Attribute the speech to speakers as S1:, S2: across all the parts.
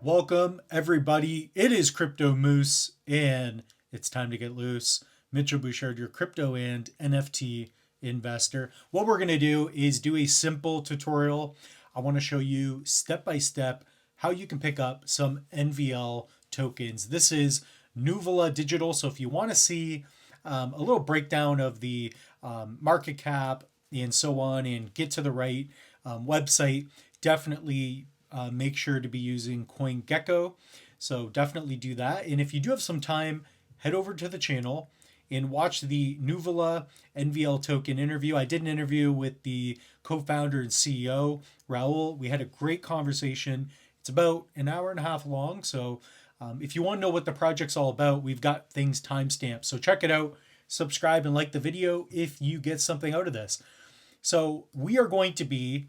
S1: Welcome, everybody. It is Crypto Moose, and it's time to get loose. Mitchell Bouchard, your crypto and NFT investor. What we're going to do is do a simple tutorial. I want to show you step by step how you can pick up some NVL tokens. This is Nuvola Digital, so if you want to see a little breakdown of the market cap and so on and get to the right website, definitely make sure to be using Gecko. So definitely do that. And if you do have some time, head over to the channel and watch the Nuvola NVL token interview. I did an interview with the co-founder and CEO, Raul. We had a great conversation. It's about an hour and a half long. So if you want to know what the project's all about, we've got things timestamped. So check it out, subscribe, and like the video if you get something out of this. So we are going to be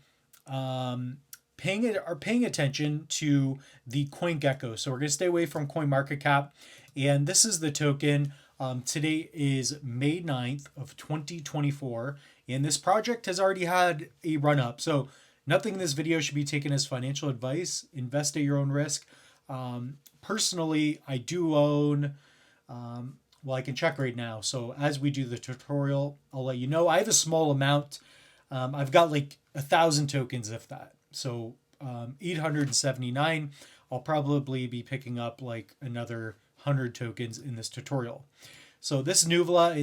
S1: paying attention to the CoinGecko. So we're going to stay away from CoinMarketCap. And this is the token. Today is May 9th of 2024. And this project has already had a run up. So nothing in this video should be taken as financial advice. Invest at your own risk. Personally, I do own, well, I can check right now. So as we do the tutorial, I'll let you know. I have a small amount. I've got like 1,000 tokens, if that. So 879. I'll probably be picking up like another 100 tokens in this tutorial. So this Nuvola,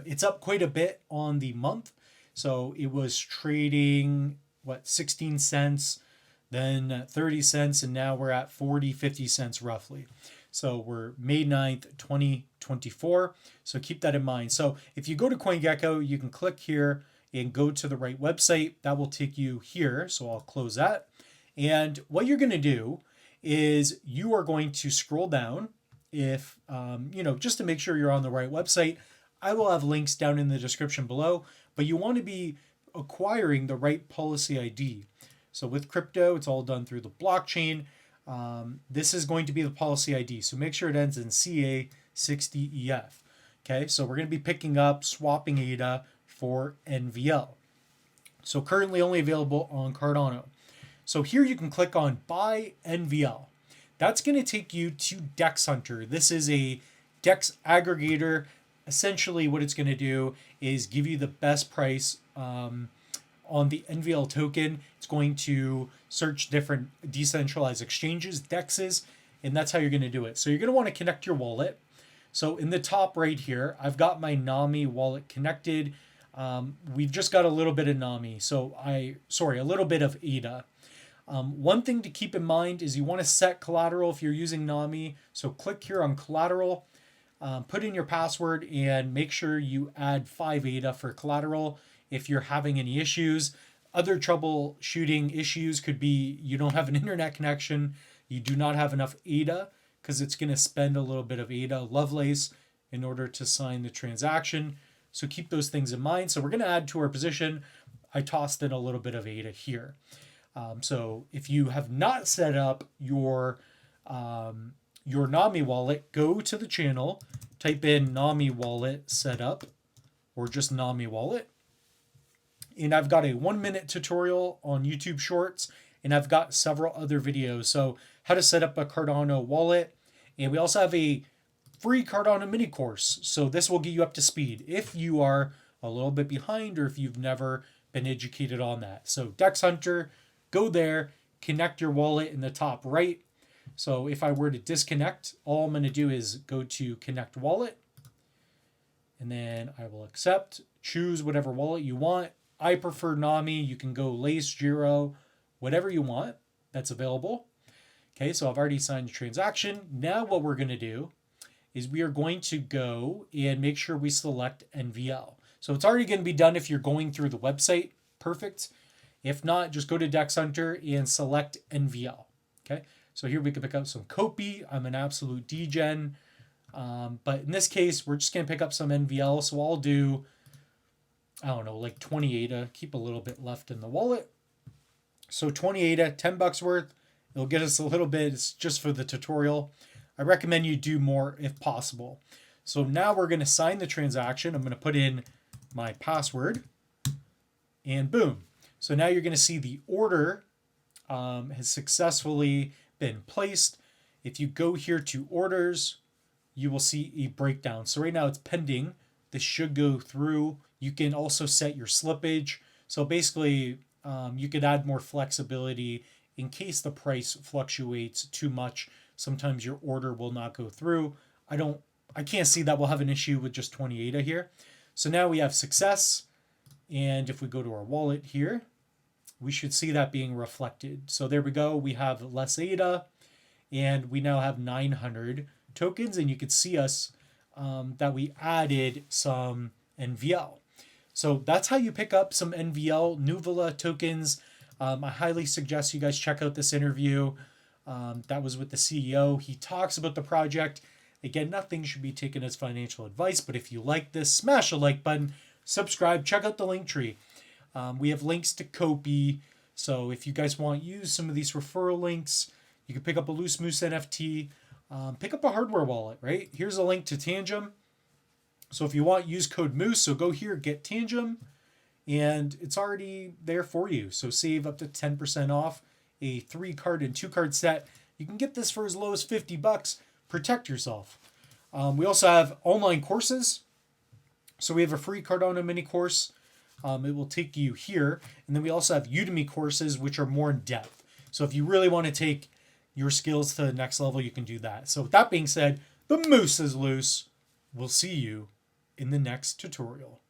S1: it's up quite a bit on the month. So it was trading 16 cents, then 30 cents, and now we're at 50 cents roughly. So we're May 9th, 2024. So keep that in mind. So if you go to CoinGecko, you can click here and go to the right website. That will take you here. So I'll close that. And what you're going to do is you are going to scroll down if, just to make sure you're on the right website. I will have links down in the description below, but you want to be acquiring the right policy ID. So with crypto, it's all done through the blockchain. This is going to be the policy ID. So make sure it ends in CA60EF. Okay, so we're going to be picking up, swapping ADA for NVL. So currently only available on Cardano. So here you can click on Buy NVL. That's going to take you to DEX Hunter. This is a DEX aggregator. Essentially what it's going to do is give you the best price on the NVL token. It's going to search different decentralized exchanges, DEXs, and that's how you're going to do it. So you're going to want to connect your wallet. So in the top right here, I've got my Nami Wallet connected. We've just got a little bit of Nami, a little bit of ADA. One thing to keep in mind is you want to set collateral if you're using Nami. So click here on collateral, put in your password, and make sure you add 5 ADA for collateral if you're having any issues. Other troubleshooting issues could be you don't have an internet connection, you do not have enough ADA, because it's going to spend a little bit of ADA Lovelace in order to sign the transaction. So keep those things in mind. So we're going to add to our position. I tossed in a little bit of ADA here. So if you have not set up your Nami wallet, go to the channel, type in Nami Wallet setup, or just Nami Wallet. And I've got a 1-minute tutorial on YouTube Shorts, and I've got several other videos. So how to set up a Cardano wallet. And we also have a free Cardano mini course. So this will get you up to speed if you are a little bit behind or if you've never been educated on that. So DEX Hunter, go there, connect your wallet in the top right. So if I were to disconnect, all I'm going to do is go to connect wallet. And then I will accept, choose whatever wallet you want. I prefer Nami. You can go Lace, Giro, whatever you want. That's available. Okay, so I've already signed the transaction. Now what we're going to do is we are going to go and make sure we select NVL. So it's already going to be done if you're going through the website. Perfect. If not, just go to DEX Hunter and select NVL. Okay, so here we can pick up some Kopi. I'm an absolute degen. But in this case, we're just going to pick up some NVL. So I'll do, I don't know, like 20 ADA. Keep a little bit left in the wallet. So 20 ADA, 10 bucks worth. It'll get us a little bit. It's just for the tutorial. I recommend you do more if possible. So now we're going to sign the transaction. I'm going to put in my password. And boom. So now you're going to see the order has successfully been placed. If you go here to orders, you will see a breakdown. So right now it's pending. This should go through. You can also set your slippage. So basically, you could add more flexibility in case the price fluctuates too much. Sometimes your order will not go through. I can't see that we'll have an issue with just 20 ADA here. So now we have success. And if we go to our wallet here, we should see that being reflected. So there we go. We have less ADA, and we now have 900 tokens. And you can see us that we added some NVL. So that's how you pick up some NVL Nuvola tokens. I highly suggest you guys check out this interview. That was with the CEO. He talks about the project. Again, nothing should be taken as financial advice, but if you like this, smash a like button, subscribe, check out the link tree. We have links to Kopi. So if you guys want to use some of these referral links, you can pick up a Loose Moose NFT, pick up a hardware wallet, right? Here's a link to Tangem. So if you want, use code Moose. So go here, get Tangem, and it's already there for you. So save up to 10% off a 3-card and 2-card set. You can get this for as low as $50. Protect yourself. We also have online courses. So we have a free Cardano mini course. It will take you here. And then we also have Udemy courses, which are more in depth. So if you really want to take your skills to the next level, you can do that. So with that being said, the moose is loose. We'll see you in the next tutorial.